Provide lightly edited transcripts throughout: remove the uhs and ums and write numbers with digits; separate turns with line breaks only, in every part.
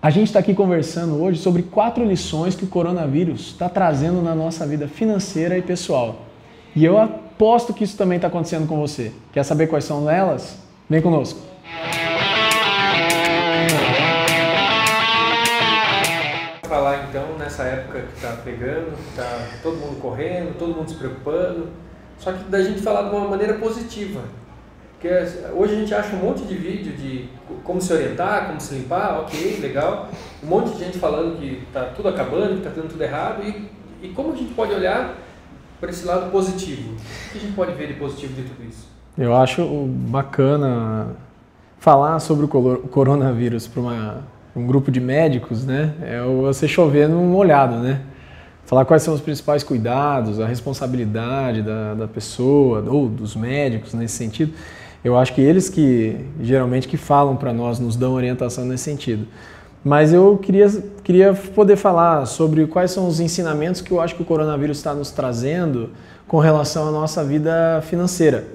A gente está aqui conversando hoje sobre 4 lições que o coronavírus está trazendo na nossa vida financeira e pessoal. E eu aposto que isso também está acontecendo com você. Quer saber quais são elas? Vem conosco!
Falar então nessa época que está pegando, que está todo mundo correndo, todo mundo se preocupando, só que da gente falar de uma maneira positiva. Porque hoje a gente acha um monte de vídeo de como se orientar, como se limpar, ok, legal. Um monte de gente falando que está tudo acabando, que está dando tudo errado. E como a gente pode olhar para esse lado positivo? O que a gente pode ver de positivo de tudo isso?
Eu acho bacana falar sobre o coronavírus para um grupo de médicos, né? É você chover num molhado, né? Falar quais são os principais cuidados, a responsabilidade da pessoa ou dos médicos nesse sentido. Eu acho que eles que geralmente que falam para nós, nos dão orientação nesse sentido. Mas eu queria poder falar sobre quais são os ensinamentos que eu acho que o coronavírus está nos trazendo com relação à nossa vida financeira.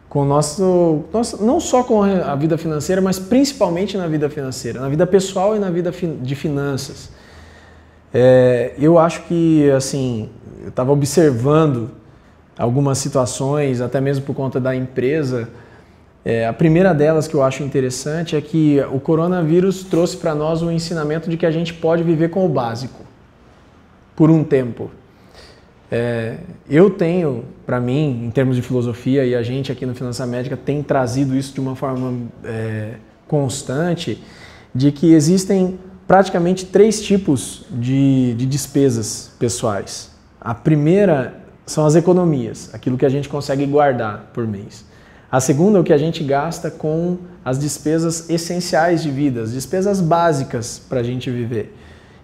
Com não só com a vida financeira, mas principalmente na vida financeira, na vida pessoal e na vida de finanças. Eu acho que, assim, eu estava observando algumas situações, até mesmo por conta da empresa. A primeira delas que eu acho interessante é que o coronavírus trouxe para nós um ensinamento de que a gente pode viver com o básico por um tempo. Eu tenho, para mim, em termos de filosofia, e a gente aqui no Finança Médica tem trazido isso de uma forma constante, de que existem praticamente 3 tipos de despesas pessoais. A primeira são as economias, aquilo que a gente consegue guardar por mês. A segunda é o que a gente gasta com as despesas essenciais de vida, as despesas básicas para a gente viver.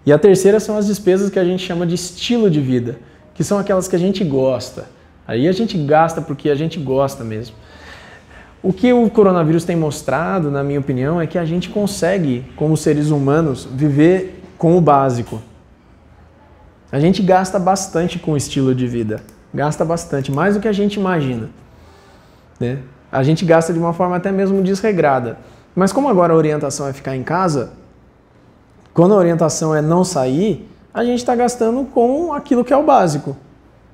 E a terceira são as despesas que a gente chama de estilo de vida, que são aquelas que a gente gosta. Aí a gente gasta porque a gente gosta mesmo. O que o coronavírus tem mostrado, na minha opinião, é que a gente consegue, como seres humanos, viver com o básico. A gente gasta bastante com o estilo de vida. Gasta bastante, mais do que a gente imagina, né? A gente gasta de uma forma até mesmo desregrada. Mas como agora a orientação é ficar em casa, quando a orientação é não sair, a gente está gastando com aquilo que é o básico,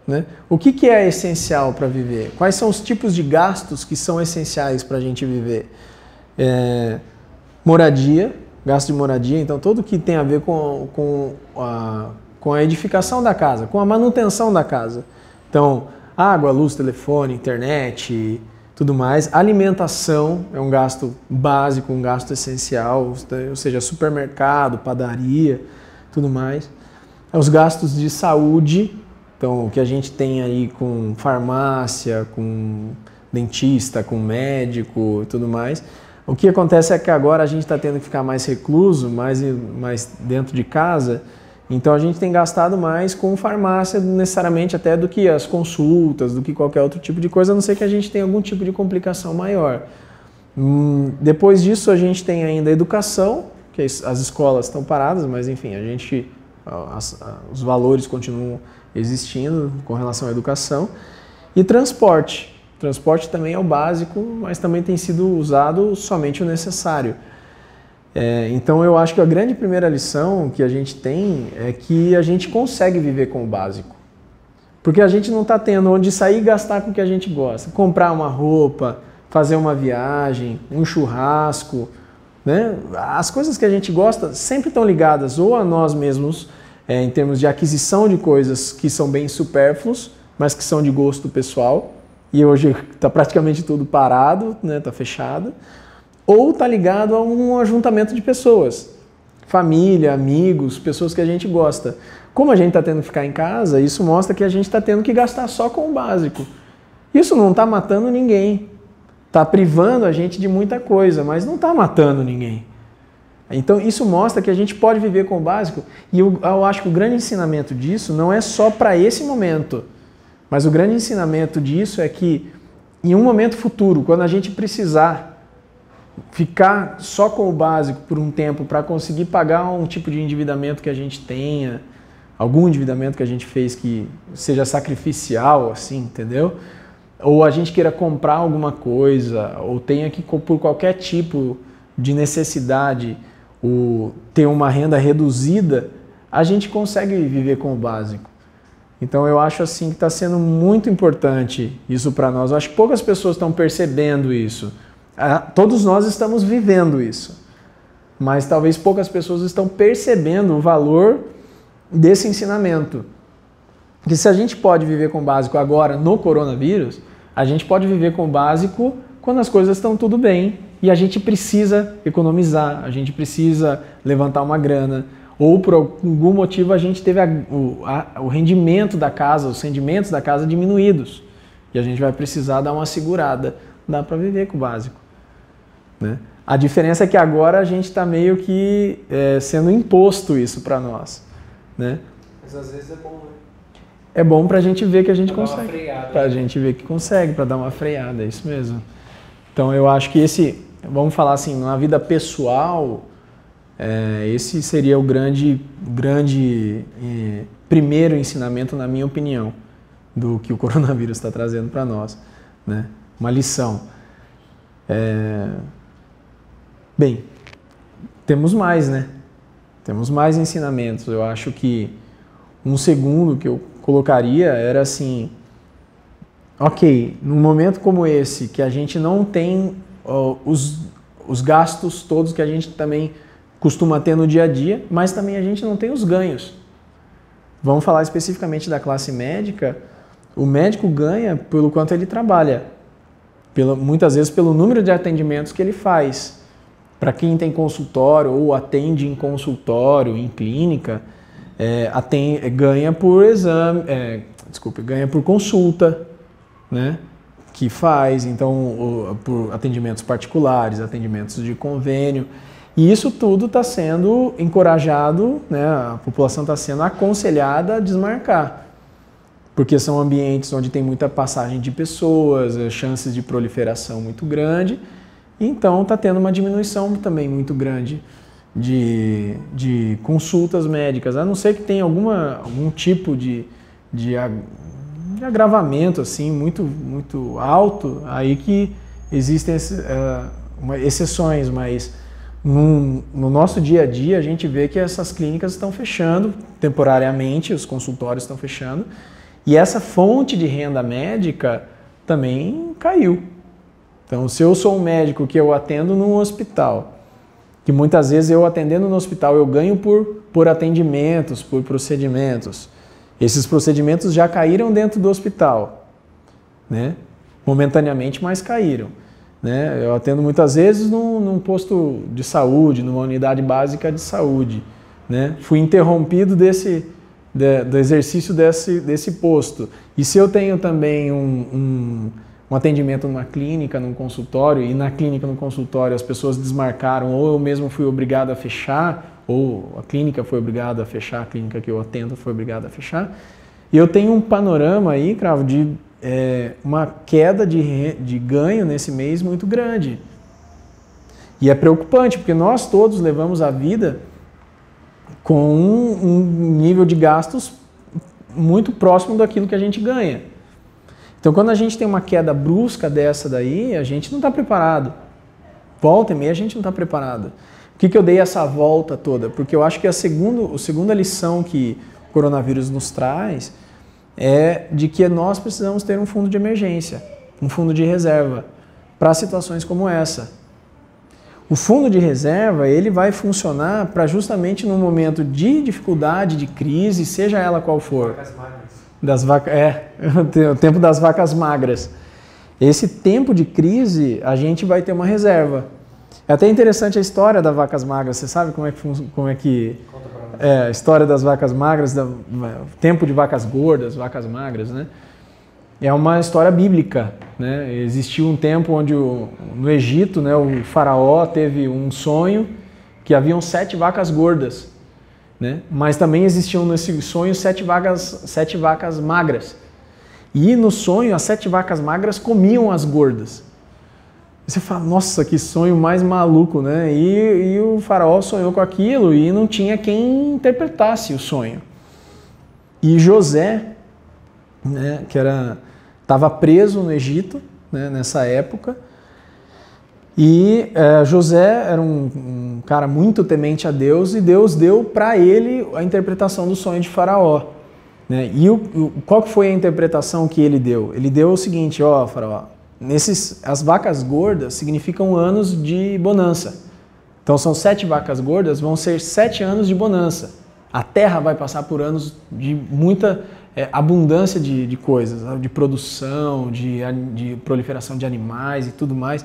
né? O que é essencial para viver? Quais são os tipos de gastos que são essenciais para a gente viver? Moradia, gasto de moradia, então tudo que tem a ver com a edificação da casa, com a manutenção da casa. Então, água, luz, telefone, internet, tudo mais. Alimentação é um gasto básico, um gasto essencial, ou seja, supermercado, padaria, tudo mais. Os gastos de saúde, então o que a gente tem aí com farmácia, com dentista, com médico e tudo mais. O que acontece é que agora a gente está tendo que ficar mais recluso, mais dentro de casa. Então a gente tem gastado mais com farmácia necessariamente até do que as consultas, do que qualquer outro tipo de coisa, a não ser que a gente tenha algum tipo de complicação maior. Depois disso a gente tem ainda a educação, que as escolas estão paradas, mas enfim, os valores continuam existindo com relação à educação. E transporte. Transporte também é o básico, mas também tem sido usado somente o necessário. Então eu acho que a grande primeira lição que a gente tem é que a gente consegue viver com o básico. Porque a gente não está tendo onde sair e gastar com o que a gente gosta. Comprar uma roupa, fazer uma viagem, um churrasco, né? As coisas que a gente gosta sempre estão ligadas ou a nós mesmos, em termos de aquisição de coisas que são bem supérfluos, mas que são de gosto pessoal. E hoje está praticamente tudo parado, né? Está fechado. Ou está ligado a um ajuntamento de pessoas, família, amigos, pessoas que a gente gosta. Como a gente está tendo que ficar em casa, isso mostra que a gente está tendo que gastar só com o básico. Isso não está matando ninguém, está privando a gente de muita coisa, mas não está matando ninguém. Então isso mostra que a gente pode viver com o básico, e eu acho que o grande ensinamento disso não é só para esse momento, mas o grande ensinamento disso é que em um momento futuro, quando a gente precisar ficar só com o básico por um tempo para conseguir pagar um tipo de endividamento que a gente tenha, algum endividamento que a gente fez que seja sacrificial, assim, entendeu? Ou a gente queira comprar alguma coisa, ou tenha que, por qualquer tipo de necessidade, ter uma renda reduzida, a gente consegue viver com o básico. Então eu acho assim que está sendo muito importante isso para nós. Eu acho que poucas pessoas estão percebendo isso. Todos nós estamos vivendo isso, mas talvez poucas pessoas estão percebendo o valor desse ensinamento. Que se a gente pode viver com o básico agora no coronavírus, a gente pode viver com o básico quando as coisas estão tudo bem e a gente precisa economizar, a gente precisa levantar uma grana, ou por algum motivo a gente teve o rendimento da casa, os rendimentos da casa diminuídos e a gente vai precisar dar uma segurada. Dá para viver com o básico, né? A diferença é que agora a gente está meio que sendo imposto isso para nós, né?
Mas às vezes é bom, né?
É bom para a gente ver que a gente consegue. Para a
né?
gente ver que consegue, para dar uma freada, é isso mesmo. Então eu acho que vamos falar assim, na vida pessoal, esse seria o grande primeiro ensinamento, na minha opinião, do que o coronavírus está trazendo para nós, né? Uma lição. Bem, temos mais, né? Temos mais ensinamentos. Eu acho que um segundo que eu colocaria era assim, ok, num momento como esse, que a gente não tem os gastos todos que a gente também costuma ter no dia a dia, mas também a gente não tem os ganhos. Vamos falar especificamente da classe médica. O médico ganha pelo quanto ele trabalha, muitas vezes pelo número de atendimentos que ele faz. Para quem tem consultório ou atende em consultório, em clínica, ganha por exame, ganha por consulta, né, que faz, então, por atendimentos particulares, atendimentos de convênio. E isso tudo está sendo encorajado, né, a população está sendo aconselhada a desmarcar, porque são ambientes onde tem muita passagem de pessoas, chances de proliferação muito grande, então está tendo uma diminuição também muito grande de consultas médicas, a não ser que tenha algum tipo de agravamento assim, muito alto, aí que existem exceções, mas no nosso dia a dia a gente vê que essas clínicas estão fechando temporariamente, os consultórios estão fechando, e essa fonte de renda médica também caiu. Então, se eu sou um médico que eu atendo num hospital, que muitas vezes eu atendendo no hospital eu ganho por atendimentos, por procedimentos. Esses procedimentos já caíram dentro do hospital, né? Momentaneamente, mas caíram, né? Eu atendo muitas vezes num posto de saúde, numa unidade básica de saúde, né? Fui interrompido do exercício desse posto. E se eu tenho também um atendimento numa clínica, num consultório, e na clínica, no consultório, as pessoas desmarcaram, ou eu mesmo fui obrigado a fechar, ou a clínica foi obrigada a fechar, a clínica que eu atendo foi obrigada a fechar, e eu tenho um panorama aí, Cravo, de uma queda de ganho nesse mês muito grande. E é preocupante, porque nós todos levamos a vida com um nível de gastos muito próximo daquilo que a gente ganha. Então, quando a gente tem uma queda brusca dessa daí, a gente não está preparado. Volta e meia a gente não está preparado. Por que eu dei essa volta toda? Porque eu acho que a segunda lição que o coronavírus nos traz é de que nós precisamos ter um fundo de emergência, um fundo de reserva, para situações como essa. O fundo de reserva, ele vai funcionar para justamente num momento de dificuldade, de crise, seja ela qual for. O tempo das vacas magras. Esse tempo de crise, a gente vai ter uma reserva. É até interessante a história das vacas magras. Você sabe como é que a história das vacas magras, tempo de vacas gordas, vacas magras, né? É uma história bíblica, né? Existiu um tempo onde no Egito, né, o faraó teve um sonho que haviam 7 vacas gordas, né? Mas também existiam nesse sonho 7 vacas magras. E no sonho, as 7 vacas magras comiam as gordas. E você fala, nossa, que sonho mais maluco, né? E o faraó sonhou com aquilo e não tinha quem interpretasse o sonho. E José, né, estava preso no Egito, né, nessa época, E José era um cara muito temente a Deus e Deus deu para ele a interpretação do sonho de Faraó. Né? E qual que foi a interpretação que ele deu? Ele deu o seguinte, ó, Faraó, as vacas gordas significam anos de bonança. Então são 7 vacas gordas, vão ser 7 anos de bonança. A terra vai passar por anos de muita abundância de coisas, de produção, de proliferação de animais e tudo mais.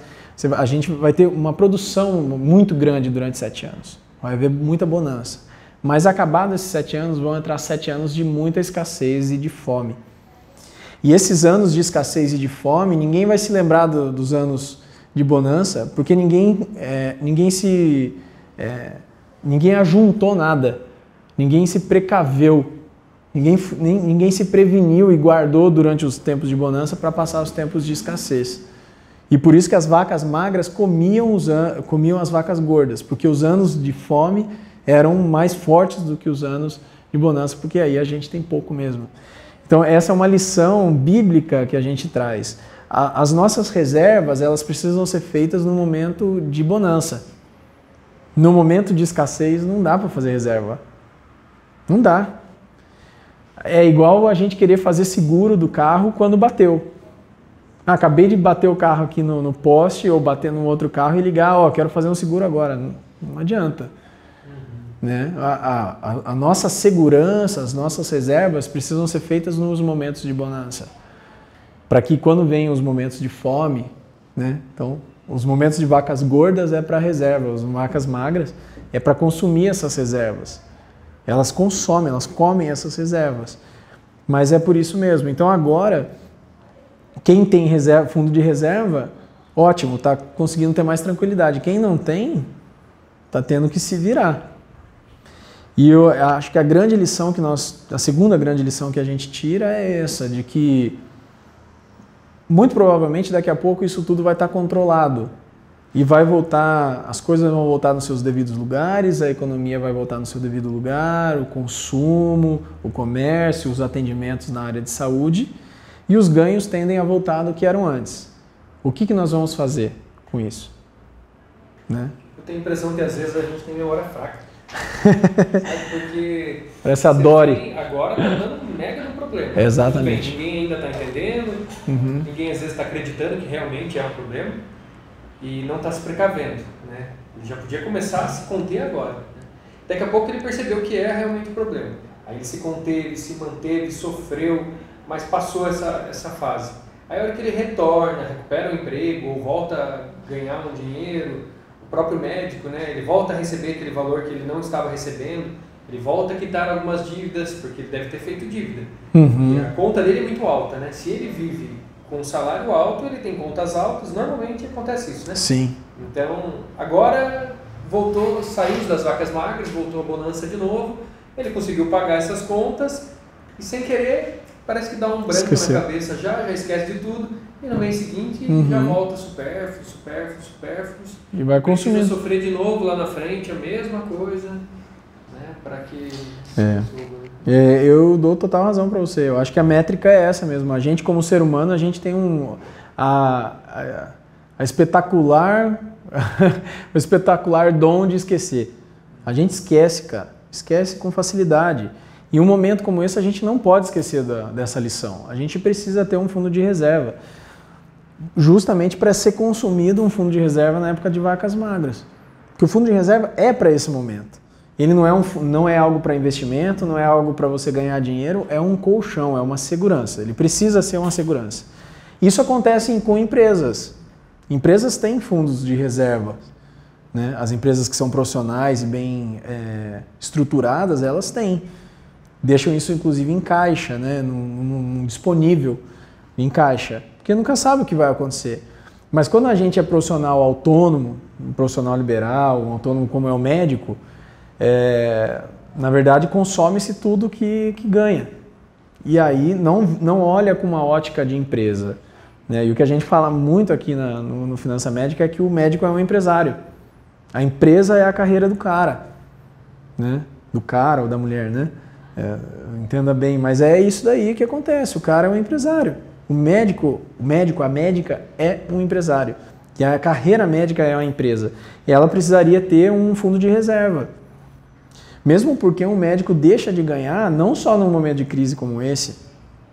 A gente vai ter uma produção muito grande durante 7 anos. Vai haver muita bonança. Mas acabados esses 7 anos, vão entrar 7 anos de muita escassez e de fome. E esses anos de escassez e de fome, ninguém vai se lembrar dos anos de bonança, porque ninguém ajuntou nada, ninguém se precaveu, ninguém se preveniu e guardou durante os tempos de bonança para passar os tempos de escassez. E por isso que as vacas magras comiam as vacas gordas, porque os anos de fome eram mais fortes do que os anos de bonança, porque aí a gente tem pouco mesmo. Então essa é uma lição bíblica que a gente traz. As nossas reservas, elas precisam ser feitas no momento de bonança. No momento de escassez não dá para fazer reserva. Não dá. É igual a gente querer fazer seguro do carro quando bateu. Acabei de bater o carro aqui no poste ou bater no outro carro e ligar, quero fazer um seguro agora. Não adianta. Né? A nossa segurança, as nossas reservas precisam ser feitas nos momentos de bonança. Para que quando vem os momentos de fome, né? Então, os momentos de vacas gordas é para reserva, as vacas magras é para consumir essas reservas. Elas consomem, elas comem essas reservas. Mas é por isso mesmo. Então agora, quem tem fundo de reserva, ótimo, está conseguindo ter mais tranquilidade. Quem não tem, está tendo que se virar. E eu acho que a segunda grande lição que a gente tira é essa, de que muito provavelmente daqui a pouco isso tudo vai estar controlado e as coisas vão voltar nos seus devidos lugares, a economia vai voltar no seu devido lugar, o consumo, o comércio, os atendimentos na área de saúde e os ganhos tendem a voltar do que eram antes. O que nós vamos fazer com isso? Né?
Eu tenho a impressão que às vezes a gente tem memória fraca. Porque
parece a Dory.
Agora está dando mega no problema.
Exatamente.
Ninguém ainda está entendendo, ninguém às vezes está acreditando que realmente é um problema e não está se precavendo. Né? Ele já podia começar a se conter agora. Né? Daqui a pouco ele percebeu que é realmente o problema. Aí ele se conteve, se manteve, sofreu, mas passou essa fase. Aí a hora que ele retorna, recupera o emprego ou volta a ganhar um dinheiro, o próprio médico, né, ele volta a receber aquele valor que ele não estava recebendo, ele volta a quitar algumas dívidas, porque ele deve ter feito dívida. E a conta dele é muito alta, né? Se ele vive com um salário alto, ele tem contas altas, normalmente acontece isso, né?
Sim.
Então, agora voltou, saiu das vacas magras, voltou a bonança de novo, ele conseguiu pagar essas contas e sem querer, parece que dá um branco na cabeça já esquece de tudo. E no mês seguinte já volta supérfluos.
E vai consumindo.
Precisa sofrer de novo lá na frente, a mesma coisa, né? Para que se resolva.
Eu dou total razão para você. Eu acho que a métrica é essa mesmo. A gente, como ser humano, a gente tem a espetacular o espetacular dom de esquecer. A gente esquece, cara. Esquece com facilidade. Em um momento como esse, a gente não pode esquecer dessa lição. A gente precisa ter um fundo de reserva. Justamente para ser consumido um fundo de reserva na época de vacas magras. Porque o fundo de reserva é para esse momento. Ele não é algo para investimento, não é algo para você ganhar dinheiro, é um colchão, é uma segurança. Ele precisa ser uma segurança. Isso acontece com empresas. Empresas têm fundos de reserva. Né? As empresas que são profissionais e bem estruturadas, elas têm. Deixam isso inclusive em caixa, né? Disponível em caixa. Porque nunca sabe o que vai acontecer. Mas quando a gente é profissional autônomo, um profissional liberal, um autônomo como é o médico, na verdade consome-se tudo que ganha. E aí não olha com uma ótica de empresa. Né? E o que a gente fala muito aqui no Finança Médica é que o médico é um empresário. A empresa é a carreira do cara. Né? Do cara ou da mulher, né? Entenda bem, mas é isso daí que acontece. O cara é um empresário. O médico, a médica é um empresário. que a carreira médica é uma empresa, e ela precisaria ter um fundo de reserva. Mesmo porque um médico deixa de ganhar, não só num momento de crise como esse,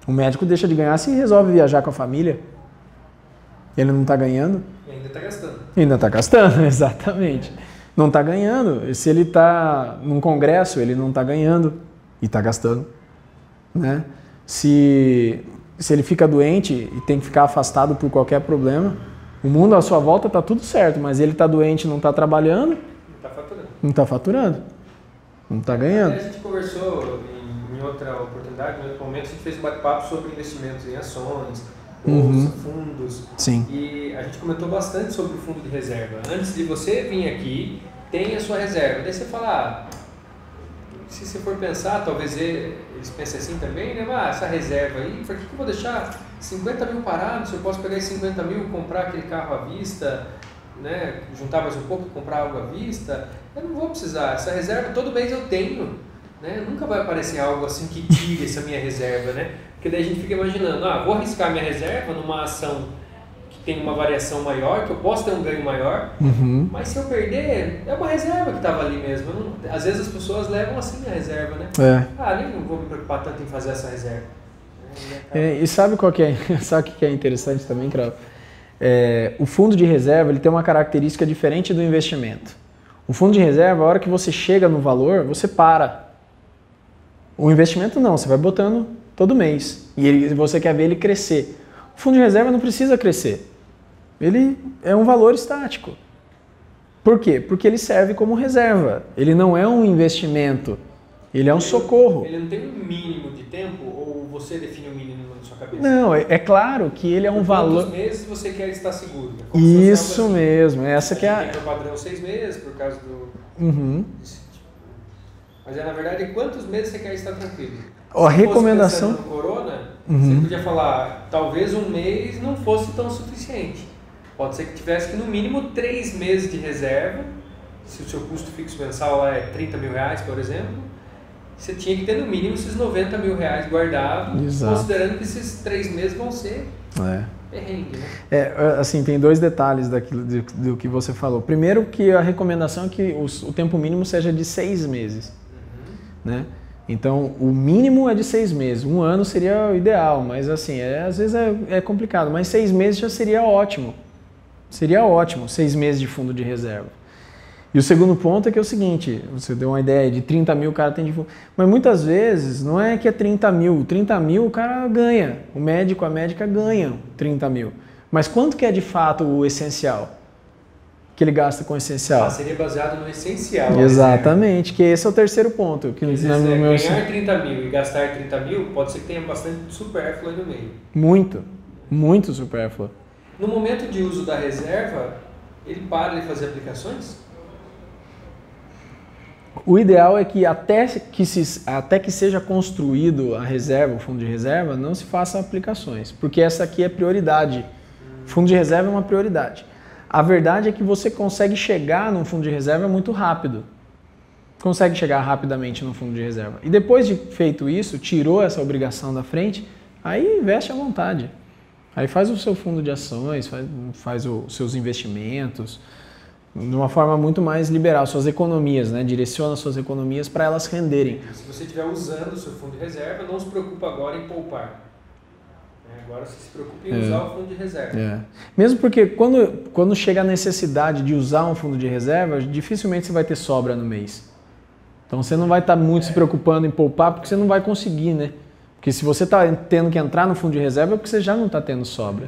o médico deixa de ganhar se resolve viajar com a família. Ele não está ganhando.
E ainda está gastando.
Ainda está gastando, exatamente. Não está ganhando. Se ele está num congresso, ele não está ganhando e está gastando. Né? Se ele fica doente e tem que ficar afastado por qualquer problema, o mundo à sua volta está tudo certo, mas ele está doente e não está trabalhando,
Não está faturando.
não está faturando, não está ganhando.
A gente conversou em outra oportunidade, em outro momento, a gente fez um bate-papo sobre investimentos em ações, bolsa, fundos.
Sim.
E a gente comentou bastante sobre o fundo de reserva. Antes de você vir aqui, tem a sua reserva. Daí você fala, se você for pensar, talvez eles pensem assim também, né? Essa reserva aí, para que eu vou deixar 50 mil parados? Se eu posso pegar esses 50 mil, comprar aquele carro à vista, né? Juntar mais um pouco e comprar algo à vista, eu não vou precisar. Essa reserva todo mês eu tenho, né? Nunca vai aparecer algo assim que tire essa minha reserva, né? Porque daí a gente fica imaginando, vou arriscar minha reserva numa ação que tem uma variação maior, que eu posso ter um ganho maior, mas se eu perder, é uma reserva que estava ali mesmo. Às vezes as pessoas levam assim a reserva, né? Nem vou me preocupar tanto em fazer essa reserva.
E sabe qual que é, sabe o que é interessante também, Cravo? O fundo de reserva ele tem uma característica diferente do investimento. O fundo de reserva, a hora que você chega no valor, você para. O investimento não, você vai botando todo mês e você quer ver ele crescer. O fundo de reserva não precisa crescer. Ele é um valor estático. Por quê? Porque ele serve como reserva. Ele não é um investimento. Ele é um socorro.
Ele não tem um mínimo de tempo ou você define o mínimo na sua cabeça?
Não, é claro que ele é um valor...
Quantos meses você quer estar seguro?
Isso mesmo. Essa que é
tem o padrão 6 meses por causa do... Mas na verdade, quantos meses você quer estar tranquilo?
A recomendação...
Se fosse pensando no corona, você podia falar, talvez um mês não fosse tão suficiente. Pode ser que tivesse que no mínimo 3 meses de reserva, se o seu custo fixo mensal lá é 30 mil reais, por exemplo, você tinha que ter no mínimo esses 90 mil reais guardados, considerando que esses 3 meses vão ser perrengue, né?
Assim, tem 2 detalhes do que você falou. Primeiro que a recomendação é que o tempo mínimo seja de 6 meses, né? Então, o mínimo é de 6 meses. 1 ano seria o ideal, mas assim, às vezes é complicado. Mas 6 meses já seria ótimo. Seria ótimo, 6 meses de fundo de reserva. E o segundo ponto é que é o seguinte, você deu uma ideia de 30 mil o cara tem de fundo. Mas muitas vezes não é que é 30 mil. 30 mil o cara ganha. O médico, a médica ganham 30 mil. Mas quanto que é de fato o essencial? Que ele gasta com o essencial?
Seria baseado no essencial.
Exatamente, que esse é o terceiro ponto. Que
ganhar 30 mil e gastar 30 mil, pode ser que tenha bastante supérfluo aí no meio.
Muito supérfluo.
No momento de uso da reserva, ele para de fazer aplicações?
O ideal é que até que seja construído a reserva, o fundo de reserva, não se faça aplicações, porque essa aqui é prioridade. Fundo de reserva é uma prioridade. A verdade é que você consegue chegar num fundo de reserva muito rápido. Consegue chegar rapidamente no fundo de reserva. E depois de feito isso, tirou essa obrigação da frente, aí investe à vontade. Aí faz o seu fundo de ações, faz os seus investimentos, de uma forma muito mais liberal, suas economias, né? Direciona suas economias para elas renderem.
Se você estiver usando o seu fundo de reserva, não se preocupa agora em poupar. Agora você se preocupa em usar o fundo de reserva.
Mesmo porque quando chega a necessidade de usar um fundo de reserva, dificilmente você vai ter sobra no mês. Então você não vai estar muito se preocupando em poupar, porque você não vai conseguir, né? Porque se você está tendo que entrar no fundo de reserva é porque você já não está tendo sobra.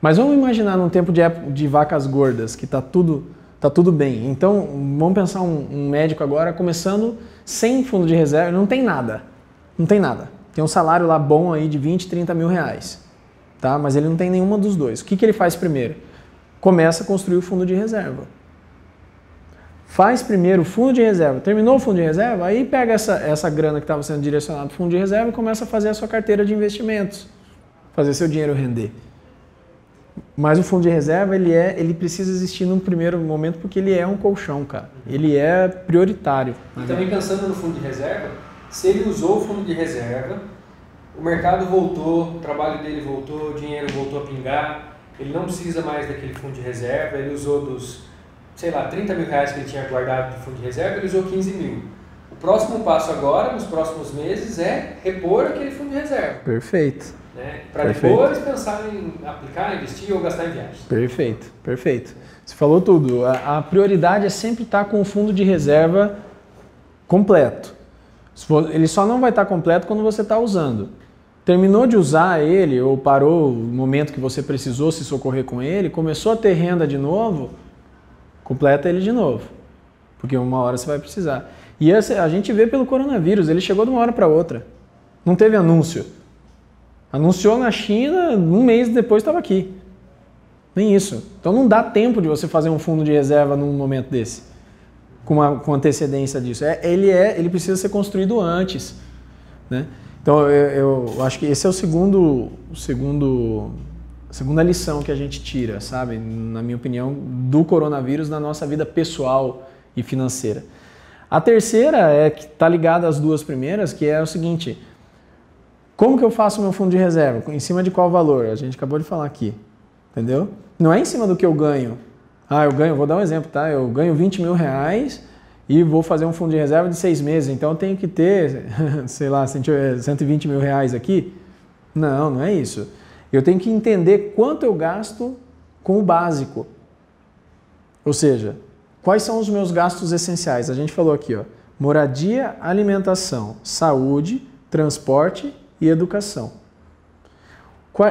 Mas vamos imaginar num tempo de vacas gordas, que está tudo bem. Então vamos pensar um médico agora começando sem fundo de reserva, não tem nada. Não tem nada. Tem um salário lá bom aí de 20, 30 mil reais. Tá? Mas ele não tem nenhuma dos dois. O que ele faz primeiro? Começa a construir o fundo de reserva. Faz primeiro o fundo de reserva. Terminou o fundo de reserva, aí pega essa grana que estava sendo direcionada para o fundo de reserva e começa a fazer a sua carteira de investimentos. Fazer seu dinheiro render. Mas o fundo de reserva, ele precisa existir num primeiro momento porque ele é um colchão, cara. Ele é prioritário.
E também pensando no fundo de reserva, se ele usou o fundo de reserva, o mercado voltou, o trabalho dele voltou, o dinheiro voltou a pingar, ele não precisa mais daquele fundo de reserva, ele usou dos, sei lá, 30 mil reais que ele tinha guardado de fundo de reserva, ele usou 15 mil. O próximo passo agora, nos próximos meses, é repor aquele fundo de reserva.
Perfeito.
Né? Para depois pensar em aplicar, investir ou gastar em viagem.
Perfeito, perfeito. Você falou tudo. A prioridade é sempre estar com o fundo de reserva completo. Ele só não vai estar completo quando você está usando. Terminou de usar ele ou parou o momento que você precisou se socorrer com ele, começou a ter renda de novo, completa ele de novo. Porque uma hora você vai precisar. E a gente vê pelo coronavírus, ele chegou de uma hora para outra. Não teve anúncio. Anunciou na China, um mês depois estava aqui. Nem isso. Então não dá tempo de você fazer um fundo de reserva num momento desse, com antecedência disso. Ele precisa ser construído antes. Né? Então eu acho que esse é a segunda lição que a gente tira, sabe? Na minha opinião, do coronavírus na nossa vida pessoal e financeira. A terceira é que está ligada às duas primeiras, que é o seguinte: como que eu faço meu fundo de reserva? Em cima de qual valor? A gente acabou de falar aqui. Entendeu? Não é em cima do que eu ganho. Vou dar um exemplo, tá? Eu ganho 20 mil reais e vou fazer um fundo de reserva de 6 meses, então eu tenho que ter, sei lá, 120 mil reais aqui. Não é isso. Eu tenho que entender quanto eu gasto com o básico. Ou seja, quais são os meus gastos essenciais? A gente falou aqui, ó, moradia, alimentação, saúde, transporte e educação.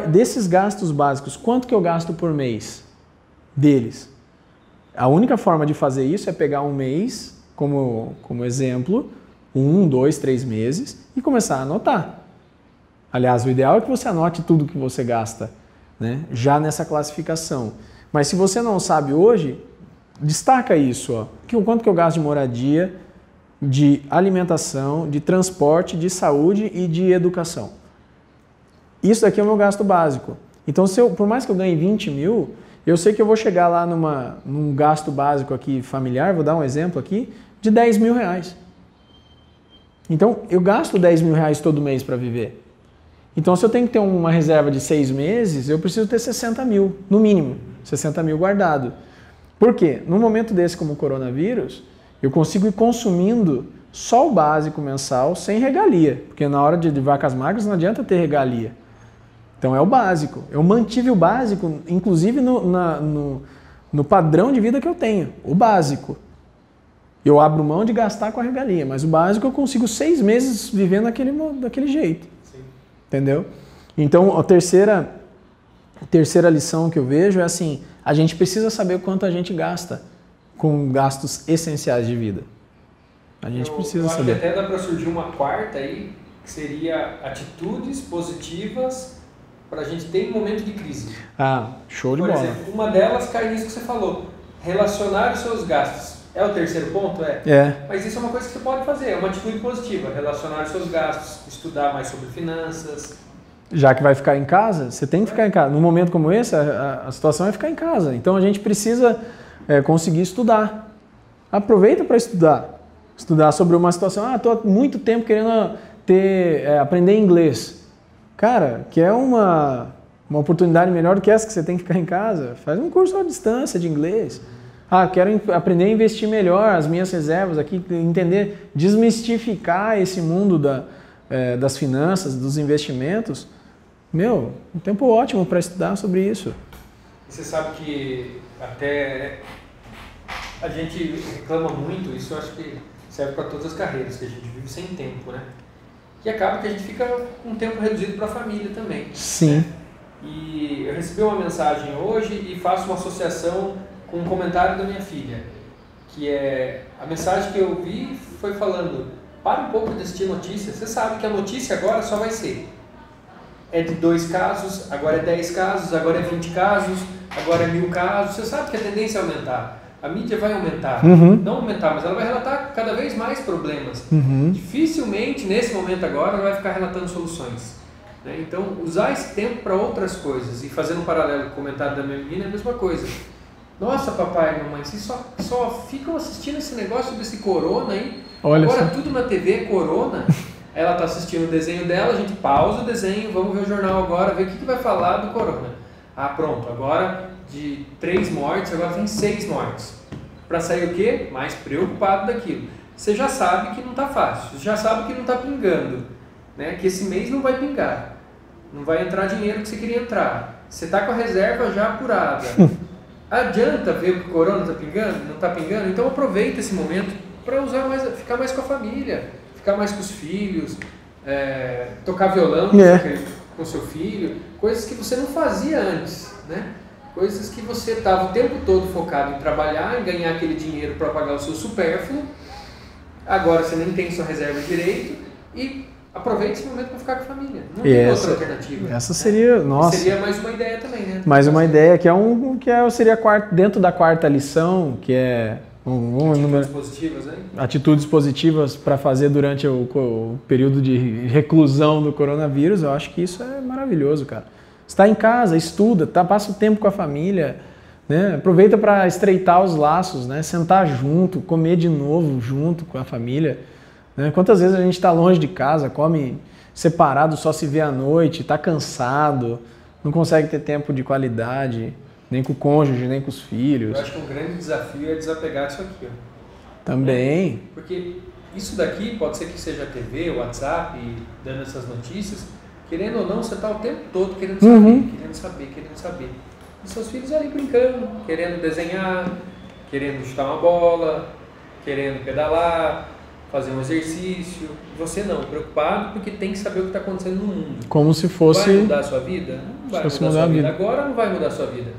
Desses gastos básicos, quanto que eu gasto por mês deles? A única forma de fazer isso é pegar um mês como exemplo, 1, 2, 3 meses e começar a anotar. Aliás, o ideal é que você anote tudo que você gasta, né? Já nessa classificação. Mas se você não sabe hoje, destaca isso. Ó. Quanto que eu gasto de moradia, de alimentação, de transporte, de saúde e de educação. Isso daqui é o meu gasto básico. Então, por mais que eu ganhe 20 mil, eu sei que eu vou chegar lá num gasto básico aqui familiar, vou dar um exemplo aqui, de 10 mil reais. Então, eu gasto 10 mil reais todo mês para viver. Então, se eu tenho que ter uma reserva de 6 meses, eu preciso ter 60 mil, no mínimo, 60 mil guardado. Por quê? Num momento desse como o coronavírus, eu consigo ir consumindo só o básico mensal sem regalia, porque na hora de vacas magras não adianta ter regalia. Então é o básico. Eu mantive o básico, inclusive no padrão de vida que eu tenho, o básico. Eu abro mão de gastar com a regalia, mas o básico eu consigo 6 meses vivendo daquele jeito. Sim. Entendeu? Então a terceira lição que eu vejo é assim, a gente precisa saber o quanto a gente gasta com gastos essenciais de vida. A gente precisa saber.
Acho que até dá para surgir uma quarta aí, que seria atitudes positivas para a gente ter em momento de crise.
Show de bola.
Por exemplo, uma delas cai nisso que você falou, relacionar os seus gastos. É o terceiro ponto?
É.
Mas isso é uma coisa que você pode fazer, é uma atitude positiva, relacionar os seus gastos, estudar mais sobre finanças.
Já que vai ficar em casa, você tem que ficar em casa. Num momento como esse, a situação é ficar em casa. Então a gente precisa conseguir estudar. Aproveita para estudar. Estudar sobre uma situação. Estou há muito tempo querendo aprender inglês. Cara, quer uma oportunidade melhor do que essa que você tem que ficar em casa? Faz um curso à distância de inglês. Quero aprender a investir melhor as minhas reservas aqui, entender, desmistificar esse mundo das finanças, dos investimentos. Um tempo ótimo para estudar sobre isso.
E você sabe que até a gente reclama muito, isso eu acho que serve para todas as carreiras, que a gente vive sem tempo, né? E acaba que a gente fica com um tempo reduzido para a família também.
Sim.
Né? E eu recebi uma mensagem hoje e faço uma associação com um comentário da minha filha, que é a mensagem que eu vi foi falando: para um pouco de assistir notícias, você sabe que a notícia agora só vai ser de 2 casos, agora é 10 casos, agora é 20 casos, agora é 1000 casos, você sabe que a tendência é aumentar. A mídia vai aumentar, não aumentar, mas ela vai relatar cada vez mais problemas. Dificilmente, nesse momento agora, ela vai ficar relatando soluções. Né? Então, usar esse tempo para outras coisas. E fazendo um paralelo com o comentário da minha menina, é a mesma coisa. Nossa, papai e mamãe, vocês só ficam assistindo esse negócio desse corona aí.
Olha
agora
só.
Tudo na TV é corona. Ela está assistindo o desenho dela, a gente pausa o desenho, vamos ver o jornal agora, ver o que vai falar do corona. Ah, pronto, agora de 3 mortes, agora tem 6 mortes. Para sair o quê? Mais preocupado daquilo. Você já sabe que não está fácil, você já sabe que não está pingando, né? Que esse mês não vai pingar, não vai entrar dinheiro que você queria entrar. Você está com a reserva já apurada. Adianta ver que o corona está pingando? Não está pingando? Então aproveita esse momento para usar mais, ficar mais com a família, ficar mais com os filhos, tocar violão com seu filho, coisas que você não fazia antes, né? Coisas que você estava o tempo todo focado em trabalhar, em ganhar aquele dinheiro para pagar o seu supérfluo. Agora você nem tem sua reserva direito e aproveite esse momento para ficar com a família. Não tem outra alternativa.
Essa seria, nossa.
Seria mais uma ideia também, né?
Mais uma ideia seria dentro da quarta lição, que é
atitudes positivas, hein?
Atitudes positivas para fazer durante o período de reclusão do coronavírus. Eu acho que isso é maravilhoso, cara. Está em casa, estuda, passa o tempo com a família, né? Aproveita para estreitar os laços, né? Sentar junto, comer de novo junto com a família. Né? Quantas vezes a gente está longe de casa, come separado, só se vê à noite, está cansado, não consegue ter tempo de qualidade, nem com o cônjuge, nem com os filhos.
Eu acho que um grande desafio é desapegar disso aqui. Ó.
Também.
Porque isso daqui pode ser que seja a TV, o WhatsApp, dando essas notícias. Querendo ou não, você está o tempo todo querendo saber. E seus filhos ali brincando, querendo desenhar, querendo chutar uma bola, querendo pedalar, fazer um exercício. Você não, preocupado porque tem que saber o que está acontecendo no mundo.
Como se fosse...
Vai mudar a sua vida? Não vai mudar a sua vida. Agora não vai mudar a sua vida.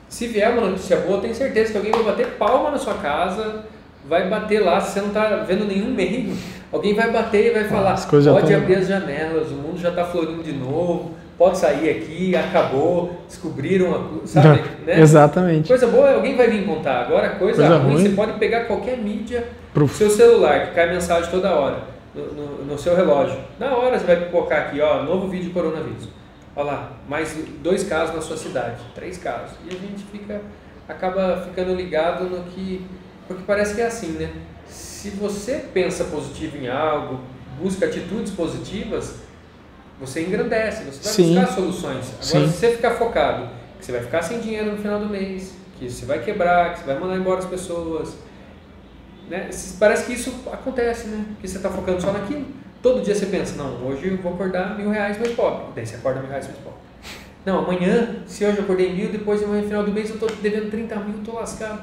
Se vier uma notícia boa, tenho certeza que alguém vai bater palma na sua casa, vai bater lá, se você não está vendo nenhum meio, alguém vai bater e vai falar, pode abrir as janelas, o mundo já está florindo de novo, pode sair aqui, acabou, descobriram, sabe? Né?
Exatamente.
Coisa boa, alguém vai vir contar. Agora, coisa ruim, você pode pegar qualquer mídia, seu celular, que cai mensagem toda hora, no seu relógio. Na hora você vai colocar aqui, ó, novo vídeo de coronavírus. Olha lá, mais 2 casos na sua cidade, 3 casos. E a gente acaba ficando ligado no que... Porque parece que é assim, né? Se você pensa positivo em algo, busca atitudes positivas, você engrandece, você vai buscar soluções. Agora, se você ficar focado, que você vai ficar sem dinheiro no final do mês, que você vai quebrar, que você vai mandar embora as pessoas, né? Parece que isso acontece, né? Que você está focando só naquilo. Todo dia você pensa, não, hoje eu vou acordar R$1.000 mais pobre. Daí você acorda R$1.000 mais pobre. Não, amanhã, se hoje eu acordei 1.000, depois no final do mês eu estou devendo 30 mil, estou lascado.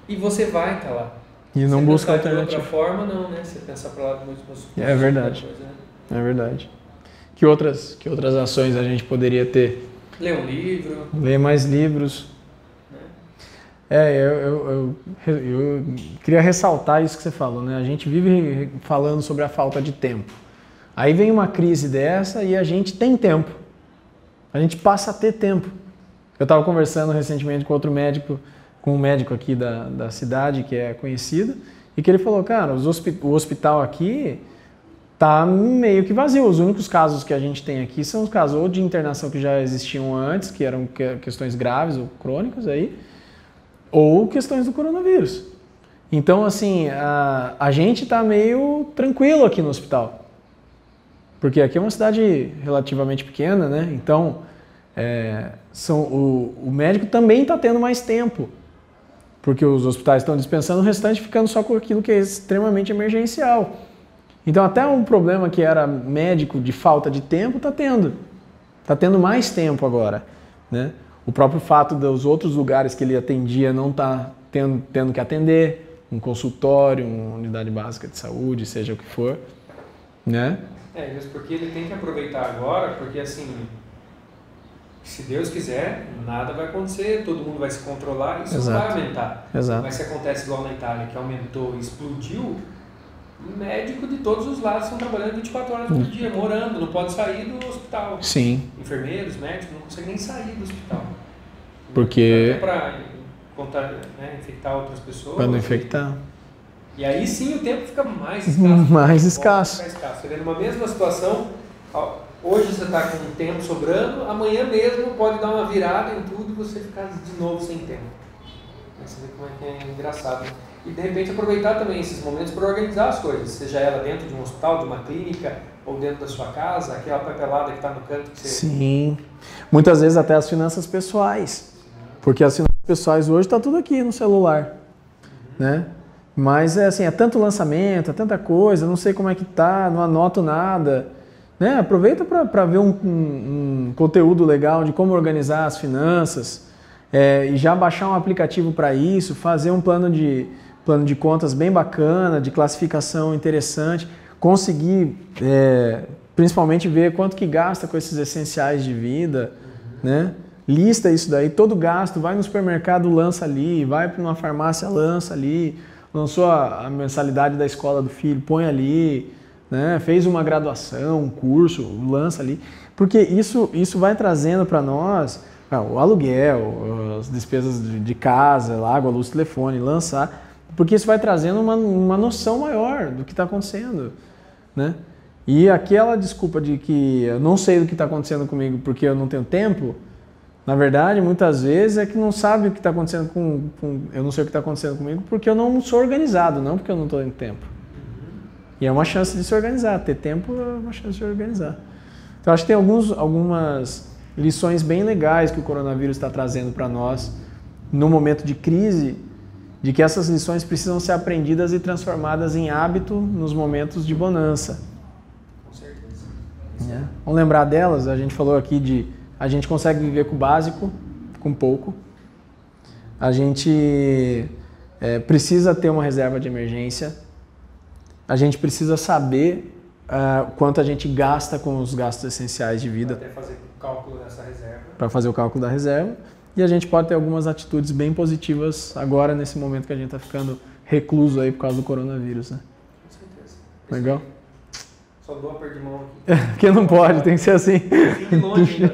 E você vai estar lá.
E não busca alternativa.
De outra forma, não, né? Você pensar para lá do muito
É verdade.
Coisa, né?
É verdade. Que outras ações a gente poderia ter?
Ler um livro.
Ler mais livros. Eu queria ressaltar isso que você falou, né? A gente vive falando sobre a falta de tempo. Aí vem uma crise dessa e a gente tem tempo. A gente passa a ter tempo. Eu estava conversando recentemente com um médico aqui da cidade que é conhecido, e que ele falou, cara, o hospital aqui tá meio que vazio. Os únicos casos que a gente tem aqui são os casos ou de internação que já existiam antes, que eram questões graves ou crônicas aí, ou questões do coronavírus. Então, assim, a gente está meio tranquilo aqui no hospital. Porque aqui é uma cidade relativamente pequena, né? Então, o médico também está tendo mais tempo. Porque os hospitais estão dispensando, o restante ficando só com aquilo que é extremamente emergencial. Então, até um problema que era médico de falta de tempo está tendo. Está tendo mais tempo agora, né? O próprio fato dos outros lugares que ele atendia não tá tendo que atender, um consultório, uma unidade básica de saúde, seja o que for, né?
Isso porque ele tem que aproveitar agora, porque assim, se Deus quiser, nada vai acontecer, todo mundo vai se controlar, isso não vai aumentar.
Exato.
Mas se acontece igual na Itália, que aumentou e explodiu, médico de todos os lados estão trabalhando 24 horas por dia, morando, não pode sair do hospital.
Sim.
Enfermeiros, médicos, não conseguem nem sair do hospital.
Porque...
Até para infectar outras pessoas.
Para não infectar.
E aí sim o tempo fica mais escasso.
Mais escasso.
Você vê numa mesma situação, hoje você está com tempo sobrando, amanhã mesmo pode dar uma virada em tudo e você ficar de novo sem tempo. Você vê como é que é engraçado. e de repente aproveitar também esses momentos para organizar as coisas, seja ela dentro de um hospital, de uma clínica, ou dentro da sua casa, aquela papelada que está no canto que você...
Sim, muitas vezes até as finanças pessoais, porque as finanças pessoais hoje está tudo aqui no celular, né? Mas é assim, é tanto lançamento, é tanta coisa, não sei como é que tá, não anoto nada, né? Aproveita para ver um conteúdo legal de como organizar as finanças, e já baixar um aplicativo para isso, fazer um plano de contas bem bacana, de classificação interessante, conseguir principalmente ver quanto que gasta com esses essenciais de vida, né? Lista isso daí, todo gasto, vai no supermercado, lança ali, vai para uma farmácia, lança ali, lançou a mensalidade da escola do filho, põe ali, né? Fez uma graduação, um curso, lança ali, porque isso vai trazendo para nós o aluguel, as despesas de casa, água, luz, telefone, lançar, porque isso vai trazendo uma noção maior do que está acontecendo, né? E aquela desculpa de que eu não sei do que está acontecendo comigo porque eu não tenho tempo, na verdade, muitas vezes é que não sabe o que está acontecendo eu não sei o que está acontecendo comigo porque eu não sou organizado, não porque eu não estou tendo tempo. E é uma chance de se organizar, ter tempo é uma chance de se organizar. Então, acho que tem algumas lições bem legais que o coronavírus está trazendo para nós no momento de crise, de que essas lições precisam ser aprendidas e transformadas em hábito nos momentos de bonança.
Com certeza.
Vamos lembrar delas, a gente falou aqui a gente consegue viver com o básico, com pouco. A gente precisa ter uma reserva de emergência. A gente precisa saber quanto a gente gasta com os gastos essenciais de vida.
Para fazer o cálculo dessa reserva.
Para fazer o cálculo da reserva. E a gente pode ter algumas atitudes bem positivas agora, nesse momento que a gente está ficando recluso aí por causa do coronavírus, né?
Com certeza.
Legal?
Só dou a perder de mão aqui.
Porque não pode, tem que ser assim.
Fique longe.